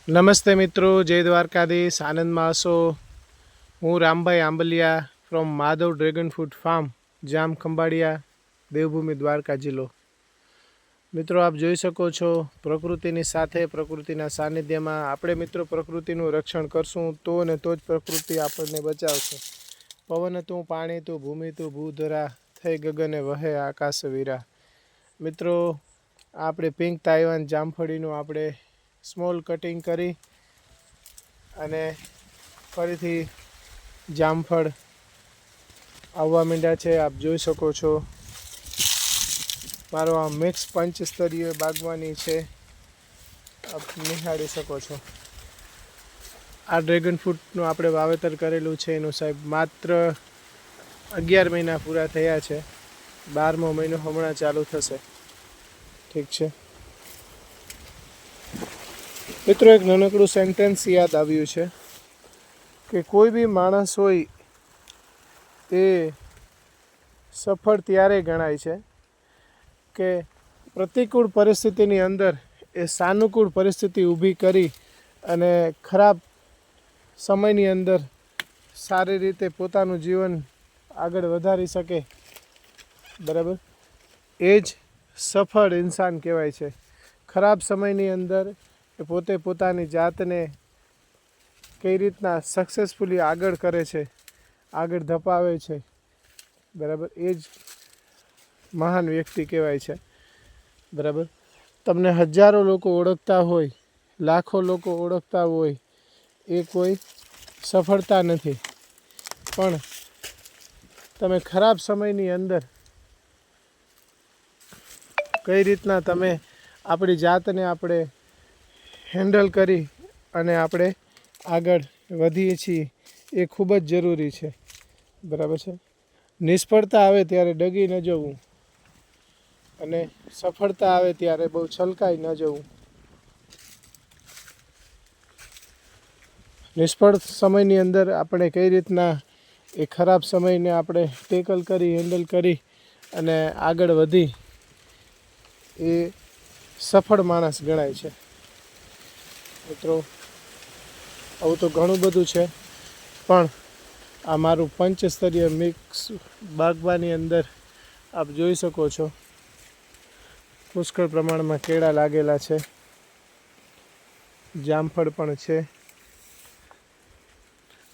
નમસ્તે મિત્રો, જય દ્વારકાધીશ, આનંદમાં હશો। હું Rambhai Ambaliya from Madhav dragon fruit farm, Jam Khambhaliya, Devbhoomi Dwarka જિલ્લો। મિત્રો આપ જોઈ શકો છો, પ્રકૃતિની સાથે પ્રકૃતિના સાનિધ્યમાં આપણે મિત્રો પ્રકૃતિનું રક્ષણ કરશું તો ને તો જ પ્રકૃતિ આપણને બચાવશે। પવન તું, પાણી તું, ભૂમિ તું, ભૂધરા, થઈ ગગને વહે આકાશ વીરા। મિત્રો આપણે પિંક તાઇવાન જામફળીનું આપણે સ્મોલ કટિંગ કરી અને ફરીથી જામફળ આવવા માંડ્યા છે। આપ જોઈ શકો છો, મારો આ મિક્સ પંચસ્તરીય બાગવાની છે, આપ નિહાળી શકો છો। આ ડ્રેગન ફ્રૂટનું આપણે વાવેતર કરેલું છે, એનું સાહેબ માત્ર 11 મહિના પૂરા થયા છે, 12મો મહિનો હમણાં ચાલુ થશે। ઠીક છે મિત્રો, એક નાનકડું સેન્ટેન્સ યાદ આવ્યું છે કે કોઈ બી માણસ હોય એ સફળ ત્યારે ગણાય છે કે પ્રતિકૂળ પરિસ્થિતિની અંદર એ સાનુકૂળ પરિસ્થિતિ ઊભી કરી અને ખરાબ સમયની અંદર સારી રીતે પોતાનું જીવન આગળ વધારી શકે, બરાબર? એ જ સફળ ઇન્સાન કહેવાય છે। ખરાબ સમયની અંદર એ પોતે પોતાની જાતને કઈ રીતના સક્સેસફુલી આગળ કરે છે, આગળ ધપાવે છે, બરાબર? એ જ મહાન વ્યક્તિ કહેવાય છે, બરાબર? તમને હજારો લોકો ઓળખતા હોય, લાખો લોકો ઓળખતા હોય, એ કોઈ સફળતા નથી, પણ તમે ખરાબ સમયની અંદર કઈ રીતના તમે આપણી જાતને આપણે હેન્ડલ કરી અને આપણે આગળ વધીએ છીએ એ ખૂબ જ જરૂરી છે, બરાબર છે? નિષ્ફળતા આવે ત્યારે ડગી ન જવું અને સફળતા આવે ત્યારે બહુ છલકાઈ ન જવું। નિષ્ફળ સમયની અંદર આપણે કઈ રીતના એ ખરાબ સમયને આપણે ટેકલ કરી, હેન્ડલ કરી અને આગળ વધી એ સફળ માણસ ગણાય છે। મિત્રો આવું તો ઘણું બધું છે, પણ આ મારું પંચસ્તરીય મિક્સ બાગવાની અંદર આપ જોઈ શકો છો, પુષ્કળ પ્રમાણમાં કેળા લાગેલા છે, જામફળ પણ છે।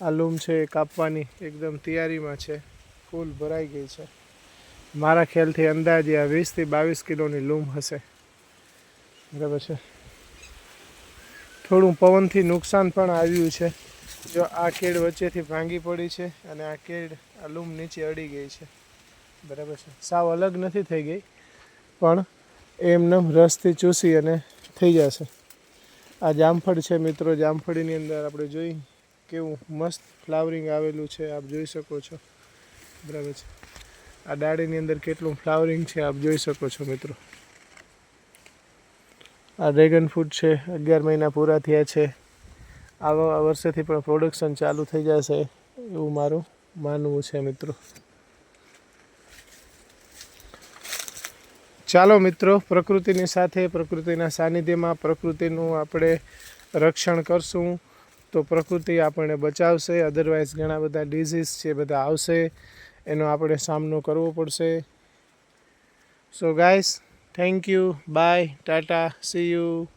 આ લૂમ છે એ કાપવાની એકદમ તૈયારીમાં છે, ફૂલ ભરાઈ ગઈ છે। મારા ખ્યાલથી અંદાજે આ 20 થી 22 કિલોની લૂમ હશે, બરાબર છે? થોડું પવનથી નુકસાન પણ આવ્યું છે, જો આ કેળ વચ્ચેથી ભાંગી પડી છે અને આ કેળ આ લૂમ નીચે અડી ગઈ છે, બરાબર છે? સાવ અલગ નથી થઈ ગઈ, પણ એમને રસથી ચૂસી અને થઈ જશે। આ જામફળ છે મિત્રો, જામફળીની અંદર આપણે જોઈ કેવું મસ્ત ફ્લાવરિંગ આવેલું છે, આપ જોઈ શકો છો, બરાબર છે? આ ડાળીની અંદર કેટલું ફ્લાવરિંગ છે આપ જોઈ શકો છો મિત્રો। આ ડ્રેગન ફ્રૂટ છે, 11 મહિના પૂરા થયા છે, આવા વર્ષેથી પણ પ્રોડક્શન ચાલુ થઈ જશે એવું મારું માનવું છે મિત્રો। ચાલો મિત્રો, પ્રકૃતિની સાથે પ્રકૃતિના સાનિધ્યમાં પ્રકૃતિનું આપણે રક્ષણ કરશું તો પ્રકૃતિ આપણને બચાવશે, અધરવાઇઝ ઘણા બધા ડિઝીઝ છે બધા આવશે, એનો આપણે સામનો કરવો પડશે। So guys, thank you, bye, tata, see you.